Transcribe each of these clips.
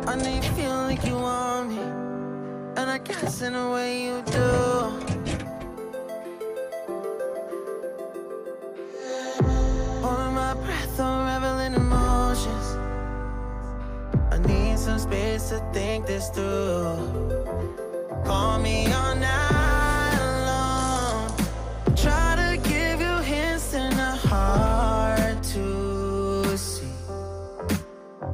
I know you feel like you want me, and I guess in a way you do. Holding my breath, unraveling emotions. I need some space to think this through. Call me all night long. Try to give you hints and a heart to see.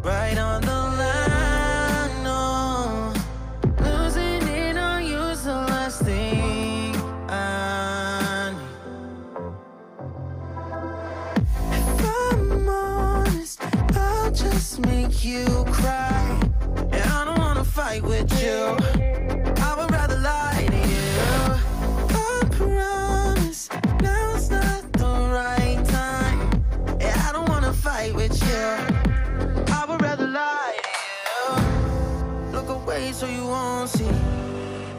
Right on the line, no. Losing it on you's the last thing I need. If I'm honest, I'll just make you cry. And I don't wanna fight with you. I would rather lie to you. I promise now's not the right time. Yeah, I don't wanna fight with you. I would rather lie to you. Look away so you won't see,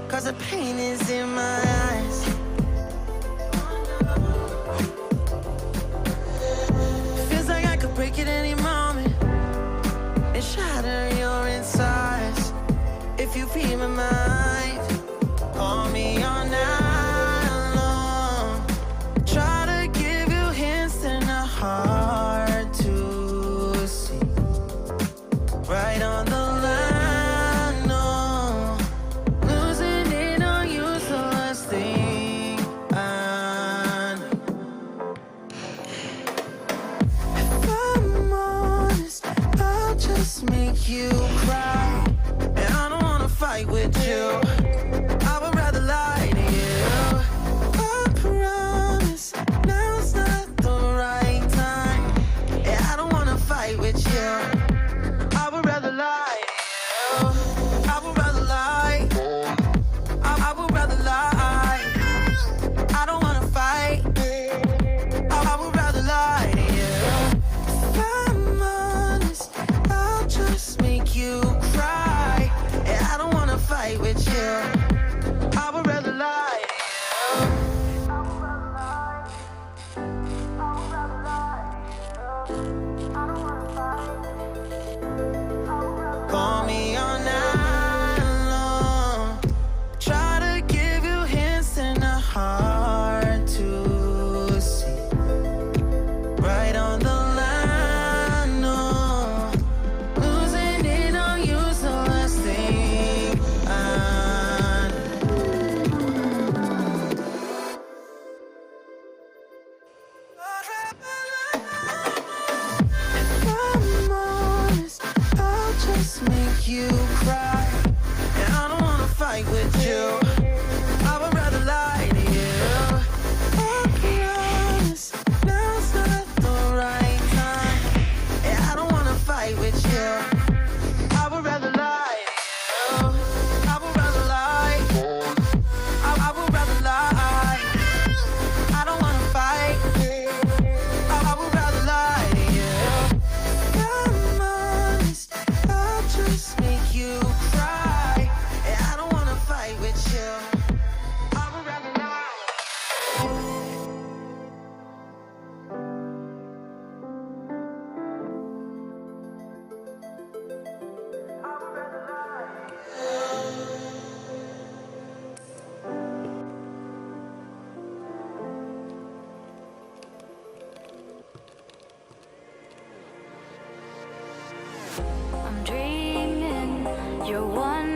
'cause the pain is in my eyes. Feels like I could break it any moment and shatter your insides. If you feel my mind, call me all night long. Try to give you hints and a heart to see. Right on the line, no. Losing it on you's the last thing I need. If I'm honest, I'll just make you cry. And I don't wanna fight with you. I would rather lie to you. I promise now's not the right time. Yeah, I don't wanna fight with you. I would rather lie to you. I would rather lie. I would rather lie. I don't wanna fight. I would rather lie to you. If I'm honest, I'll just make you cry. Yeah, I don't wanna fight with you. I would rather lie to you. Call me all night long. Try to give you hints and a heart to see. Right on the line, no. Losing it on you's the last thing I need. If I'm honest, I'll just make you cry. And I don't wanna fight with you. I would rather lie to you. I promise now's not the right time. Yeah, I don't wanna fight with you. I would rather lie to you. I would rather lie. I would rather lie. I don't wanna fight. I would rather lie to you. If I'm honest, I'll just make you cry. Yeah, I don't wanna fight with you. I would rather lie. I'm dreaming you're one